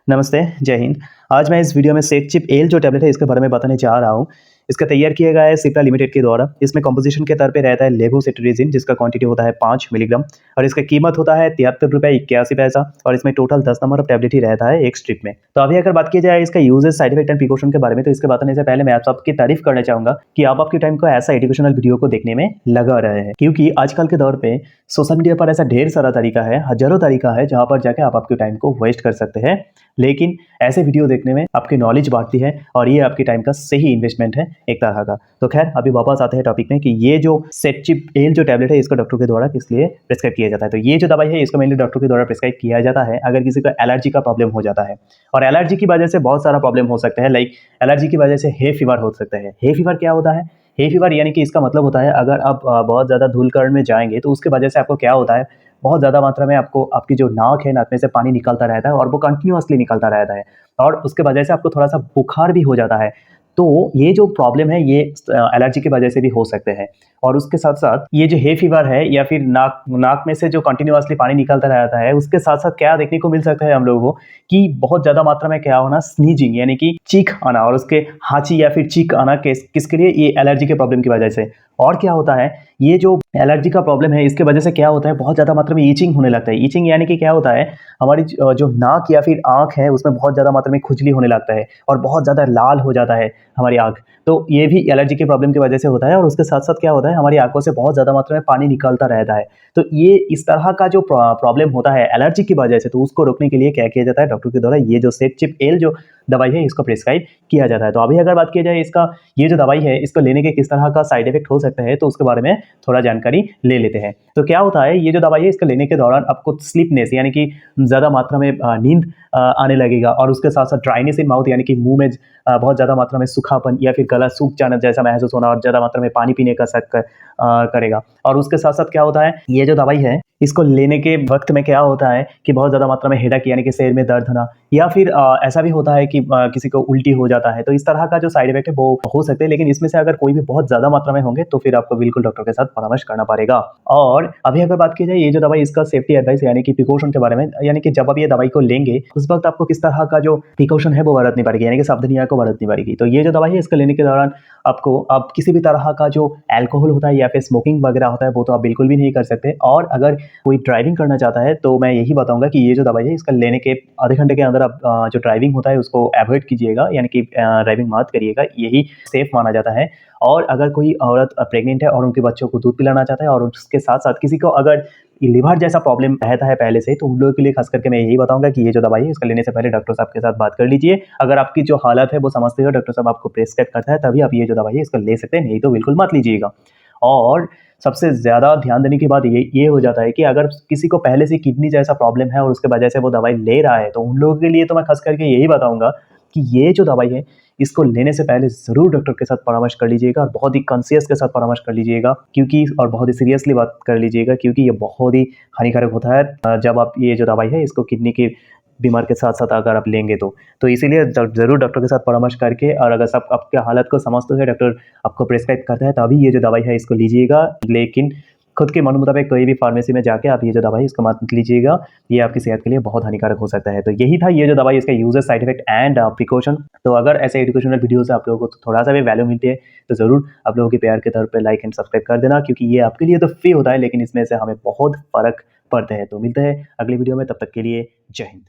नमस्ते, जय हिंद। आज मैं इस वीडियो में सेकचिप एल जो टैबलेट है इसके बारे में बताने जा रहा हूँ। इसका तैयार किया गया है सिप्ला लिमिटेड के द्वारा। इसमें कंपोज़िशन के तौर पे रहता है लेवोसिट्रिज़िन जिसका क्वांटिटी होता है 5 मिलीग्राम और इसका कीमत होता है ₹73.81 और इसमें टोटल 10 नंबर ऑफ टैबलेट ही रहता है एक स्ट्रिप में। तो अभी अगर बात की जाए इसका uses, side effect and precaution के बारे में, तो इसके बताने से पहले मैं आप सबकी तारीफ़ करना चाहूँगा कि आप आपके टाइम को ऐसा एजुकेशनल वीडियो को देखने में लगा रहे हैं। क्योंकि आजकल के दौर पे सोशल मीडिया पर ऐसा ढेर सारा तरीका है, हज़ारों तरीका है जहाँ पर जाके आप आपके टाइम को वेस्ट कर सकते हैं। लेकिन ऐसे वीडियो देखने में आपकी नॉलेज बढ़ती है और ये आपके टाइम का सही इन्वेस्टमेंट है एक तरह का। तो खैर अभी वापस आते हैं टॉपिक में कि ये जो सेकचिप एल जो टैबलेट है इसको डॉक्टर के द्वारा किस लिए प्रिस्क्राइब किया जाता है। तो ये जो दवाई है इसको मेनली डॉक्टर के द्वारा प्रिस्क्राइब किया जाता है अगर किसी को एलर्जी का प्रॉब्लम हो जाता है। और एलर्जी की वजह से बहुत सारा प्रॉब्लम हो सकता है। लाइक एलर्जी की वजह से हे फीवर हो सकता है। हे फीवर क्या होता है? हे फीवर यानी कि इसका मतलब होता है अगर आप बहुत ज़्यादा धूल-कण में जाएँगे तो उसकी वजह से आपको क्या होता है, बहुत ज़्यादा मात्रा में आपको आपकी जो नाक है, नाक में से पानी निकलता रहता है और वो कंटिन्यूअसली निकलता रहता है और उसके वजह से आपको थोड़ा-सा बुखार भी हो जाता है। तो ये जो प्रॉब्लम है ये एलर्जी की वजह से भी हो सकते हैं। और उसके साथ-साथ ये जो हे फीवर है या फिर नाक नाक में से जो कंटिन्यूअसली पानी निकलता रहता है, उसके साथ-साथ क्या देखने को मिल सकता है हम लोगों को कि बहुत ज़्यादा मात्रा में क्या होना, स्नीजिंग यानी कि चीख आना और उसके हांची या फिर चीख आना किसके लिए? ये एलर्जी के प्रॉब्लम की वजह से। और क्या होता है, ये जो एलर्जी का प्रॉब्लम है इसके वजह से क्या होता है, बहुत ज़्यादा मात्रा में ईचिंग होने लगता है। ईचिंग यानी कि क्या होता है, हमारी जो नाक या फिर आँख है उसमें बहुत ज़्यादा मात्रा में खुजली होने लगता है और बहुत ज़्यादा लाल हो जाता है हमारी आँख। तो ये भी एलर्जी की प्रॉब्लम की वजह से होता है और उसके साथ-साथ क्या होता है, हमारी आँखों से बहुत ज़्यादा मात्रा में पानी निकलता रहता है। तो ये इस तरह का जो प्रॉब्लम होता है एलर्जी की वजह से, तो उसको रोकने के लिए क्या किया जाता है डॉक्टर के द्वारा, ये जो सेकचिप एल जो दवाई है इसको प्रिस्क्राइब किया जाता है। तो अभी अगर बात की जाए इसका, ये जो दवाई है इसको लेने के किस तरह का साइड इफेक्ट हो सकता है, तो उसके बारे में थोड़ा जानकारी ले लेते हैं। तो क्या होता है, ये जो दवाई है इसको लेने के दौरान आपको स्लीपनेस यानी कि ज़्यादा मात्रा में नींद आने लगेगा और उसके साथ-साथ ड्राइनेस इन माउथ यानी कि मुँह में बहुत ज़्यादा मात्रा में सूखापन या फिर गला सूख जाना जैसा महसूस होना और ज़्यादा मात्रा में पानी पीने का शक करेगा। और उसके साथ-साथ क्या होता है, ये जो दवाई है इसको लेने के वक़्त में क्या होता है कि बहुत ज़्यादा मात्रा में हेडेक यानी कि सिर में दर्द होना या फिर ऐसा भी होता है कि किसी को उल्टी हो जाता है। तो इस तरह का जो साइड इफेक्ट है वो हो सकते हैं, लेकिन इसमें से अगर कोई भी बहुत ज़्यादा मात्रा में होंगे तो फिर आपको बिल्कुल डॉक्टर के साथ परामर्श करना पड़ेगा। और अभी अगर बात की जाए ये जो दवाई इसका सेफ्टी एडवाइस यानी कि प्रिकॉशन के बारे में, यानी कि जब आप ये दवाई को लेंगे उस वक़्त आपको किस तरह का जो प्रिकॉशन है वो बरतनी पड़ेगी, यानी कि सावधानियाँ को बरतनी पड़ेगी। तो ये जो दवाई है इसको लेने के दौरान आपको आप किसी भी तरह का जो अल्कोहल होता है या फिर स्मोकिंग वगैरह होता है वो तो आप बिल्कुल भी नहीं कर सकते। और अगर कोई ड्राइविंग करना चाहता है तो मैं यही बताऊँगा कि ये जो दवाई है इसका लेने के आधे घंटे के अंदर आप जो ड्राइविंग होता है उसको अवॉइड कीजिएगा, यानी कि ड्राइविंग मत करिएगा, यही सेफ माना जाता है। और अगर कोई औरत प्रेग्नेंट है और उनके बच्चों को दूध पिलाना चाहता है और उसके साथ-साथ किसी को अगर लिवर जैसा प्रॉब्लम रहता है पहले से, तो उन लोगों के लिए खास करके मैं यही बताऊँगा कि ये जो दवाई है इसका लेने से पहले डॉक्टर साहब के साथ बात कर लीजिए। अगर आपकी जो हालत है वो समझते हो, डॉक्टर साहब आपको प्रिस्क्राइब करता है तभी आप ये जो दवाई है इसको ले सकते हैं, नहीं तो बिल्कुल मत लीजिएगा। और सबसे ज़्यादा ध्यान देने की बात ये हो जाता है कि अगर किसी को पहले से किडनी जैसा प्रॉब्लम है और उसके वजह से वो दवाई ले रहा है, तो उन लोगों के लिए तो मैं खास करके यही बताऊँगा कि ये जो दवाई है, इसको लेने से पहले ज़रूर डॉक्टर के साथ परामर्श कर लीजिएगा और बहुत ही कॉन्शियस के साथ परामर्श कर लीजिएगा, क्योंकि और बहुत ही सीरियसली बात कर लीजिएगा, क्योंकि ये बहुत ही हानिकारक होता है जब आप ये जो दवाई है इसको किडनी की बीमार के साथ-साथ अगर आप लेंगे तो। तो इसीलिए ज़रूर डॉक्टर के साथ परामर्श करके, और अगर सब आपके हालत को समझते हुए डॉक्टर आपको प्रिस्क्राइब करता है तभी ये जो दवाई है इसको लीजिएगा। लेकिन खुद के मन मुताबिक कोई भी फार्मेसी में जाके आप ये जो दवाई है इसको मत लीजिएगा, ये आपकी सेहत के लिए बहुत हानिकारक हो सकता है। तो यही था ये जो दवाई, इसका uses, side effect and precaution. तो अगर ऐसे एजुकेशनल वीडियोज़ आप लोगों को थोड़ा-सा भी वैल्यू मिलती है तो ज़रूर आप लोगों के प्यार के तौर पे लाइक एंड सब्सक्राइब कर देना, क्योंकि ये आपके लिए तो फ्री होता है लेकिन इसमें से हमें बहुत फ़र्क पड़ता है। तो मिलते हैं अगली वीडियो में, तब तक के लिए जय हिंद।